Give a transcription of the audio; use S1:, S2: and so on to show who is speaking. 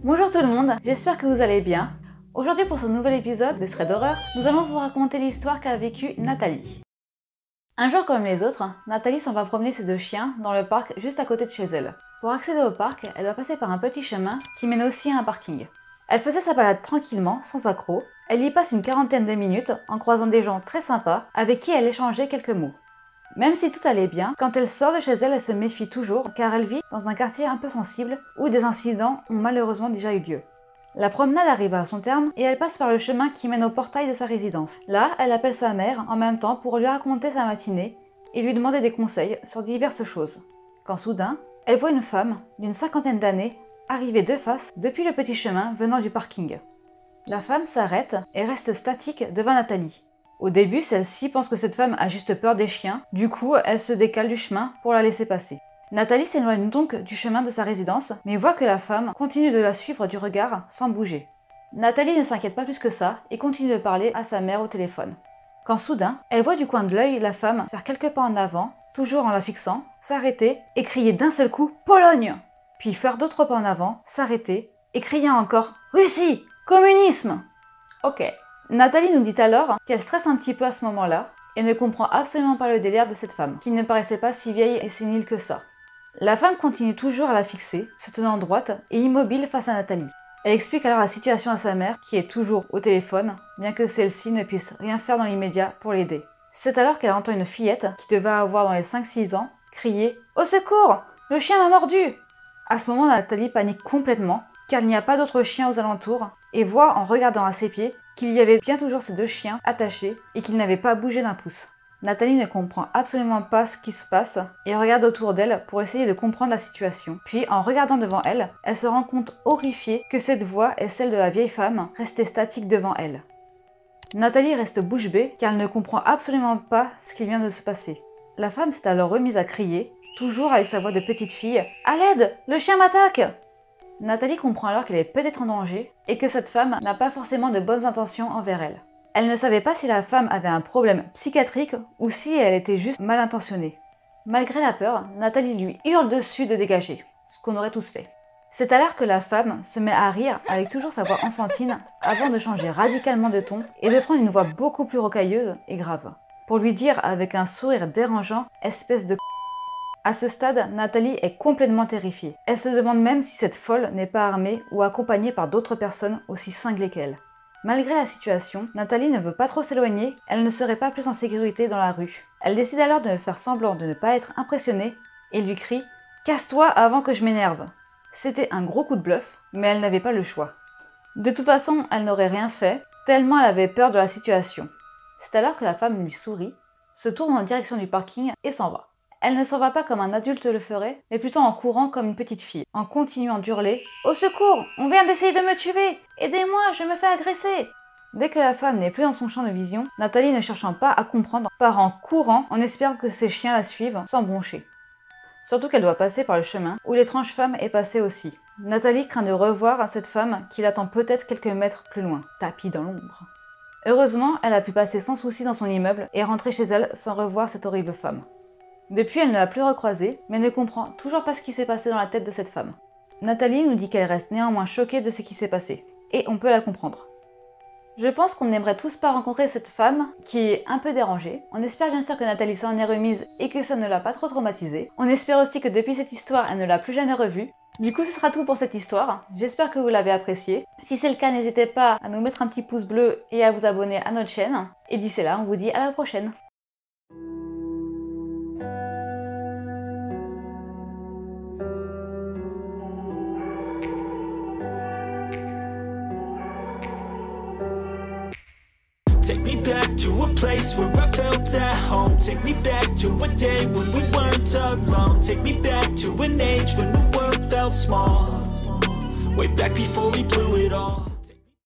S1: Bonjour tout le monde, j'espère que vous allez bien. Aujourd'hui pour ce nouvel épisode des Threads d'horreur, nous allons vous raconter l'histoire qu'a vécue Nathalie. Un jour comme les autres, Nathalie s'en va promener ses deux chiens dans le parc juste à côté de chez elle. Pour accéder au parc, elle doit passer par un petit chemin qui mène aussi à un parking. Elle faisait sa balade tranquillement, sans accroc. Elle y passe une quarantaine de minutes en croisant des gens très sympas avec qui elle échangeait quelques mots. Même si tout allait bien, quand elle sort de chez elle, elle se méfie toujours car elle vit dans un quartier un peu sensible où des incidents ont malheureusement déjà eu lieu. La promenade arrive à son terme et elle passe par le chemin qui mène au portail de sa résidence. Là, elle appelle sa mère en même temps pour lui raconter sa matinée et lui demander des conseils sur diverses choses. Quand soudain, elle voit une femme d'une cinquantaine d'années arriver de face depuis le petit chemin venant du parking. La femme s'arrête et reste statique devant Nathalie. Au début, celle-ci pense que cette femme a juste peur des chiens, du coup, elle se décale du chemin pour la laisser passer. Nathalie s'éloigne donc du chemin de sa résidence, mais voit que la femme continue de la suivre du regard sans bouger. Nathalie ne s'inquiète pas plus que ça et continue de parler à sa mère au téléphone. Quand soudain, elle voit du coin de l'œil la femme faire quelques pas en avant, toujours en la fixant, s'arrêter et crier d'un seul coup « Pologne !» Puis faire d'autres pas en avant, s'arrêter et crier encore « Russie ! Communisme !» Ok. Nathalie nous dit alors qu'elle stresse un petit peu à ce moment-là et ne comprend absolument pas le délire de cette femme, qui ne paraissait pas si vieille et sénile que ça. La femme continue toujours à la fixer, se tenant droite et immobile face à Nathalie. Elle explique alors la situation à sa mère, qui est toujours au téléphone, bien que celle-ci ne puisse rien faire dans l'immédiat pour l'aider. C'est alors qu'elle entend une fillette, qui devait avoir dans les 5-6 ans, crier « Au secours! Le chien m'a mordu !» À ce moment, Nathalie panique complètement, car il n'y a pas d'autres chiens aux alentours, et voit en regardant à ses pieds qu'il y avait bien toujours ces deux chiens attachés et qu'ils n'avaient pas bougé d'un pouce. Nathalie ne comprend absolument pas ce qui se passe et regarde autour d'elle pour essayer de comprendre la situation. Puis, en regardant devant elle, elle se rend compte horrifiée que cette voix est celle de la vieille femme restée statique devant elle. Nathalie reste bouche bée car elle ne comprend absolument pas ce qui vient de se passer. La femme s'est alors remise à crier, toujours avec sa voix de petite fille « À l'aide! Le chien m'attaque !» Nathalie comprend alors qu'elle est peut-être en danger et que cette femme n'a pas forcément de bonnes intentions envers elle. Elle ne savait pas si la femme avait un problème psychiatrique ou si elle était juste mal intentionnée. Malgré la peur, Nathalie lui hurle dessus de dégager, ce qu'on aurait tous fait. C'est alors que la femme se met à rire avec toujours sa voix enfantine avant de changer radicalement de ton et de prendre une voix beaucoup plus rocailleuse et grave, pour lui dire avec un sourire dérangeant « espèce de ». À ce stade, Nathalie est complètement terrifiée. Elle se demande même si cette folle n'est pas armée ou accompagnée par d'autres personnes aussi cinglées qu'elle. Malgré la situation, Nathalie ne veut pas trop s'éloigner, elle ne serait pas plus en sécurité dans la rue. Elle décide alors de faire semblant de ne pas être impressionnée et lui crie « Casse-toi avant que je m'énerve !» C'était un gros coup de bluff, mais elle n'avait pas le choix. De toute façon, elle n'aurait rien fait, tellement elle avait peur de la situation. C'est alors que la femme lui sourit, se tourne en direction du parking et s'en va. Elle ne s'en va pas comme un adulte le ferait, mais plutôt en courant comme une petite fille, en continuant d'hurler « Au secours! On vient d'essayer de me tuer! Aidez-moi, je me fais agresser !» Dès que la femme n'est plus dans son champ de vision, Nathalie, ne cherchant pas à comprendre, part en courant en espérant que ses chiens la suivent sans broncher. Surtout qu'elle doit passer par le chemin où l'étrange femme est passée aussi. Nathalie craint de revoir cette femme qui l'attend peut-être quelques mètres plus loin, tapie dans l'ombre. Heureusement, elle a pu passer sans souci dans son immeuble et rentrer chez elle sans revoir cette horrible femme. Depuis, elle ne l'a plus recroisée, mais ne comprend toujours pas ce qui s'est passé dans la tête de cette femme. Nathalie nous dit qu'elle reste néanmoins choquée de ce qui s'est passé, et on peut la comprendre. Je pense qu'on n'aimerait tous pas rencontrer cette femme qui est un peu dérangée. On espère bien sûr que Nathalie s'en est remise et que ça ne l'a pas trop traumatisée. On espère aussi que depuis cette histoire, elle ne l'a plus jamais revue. Du coup, ce sera tout pour cette histoire. J'espère que vous l'avez appréciée. Si c'est le cas, n'hésitez pas à nous mettre un petit pouce bleu et à vous abonner à notre chaîne. Et d'ici là, on vous dit à la prochaine.
S2: Take me back to a place where I felt at home. Take me back to a day when we weren't alone. Take me back to an age when the world felt small. Way back before we blew it all.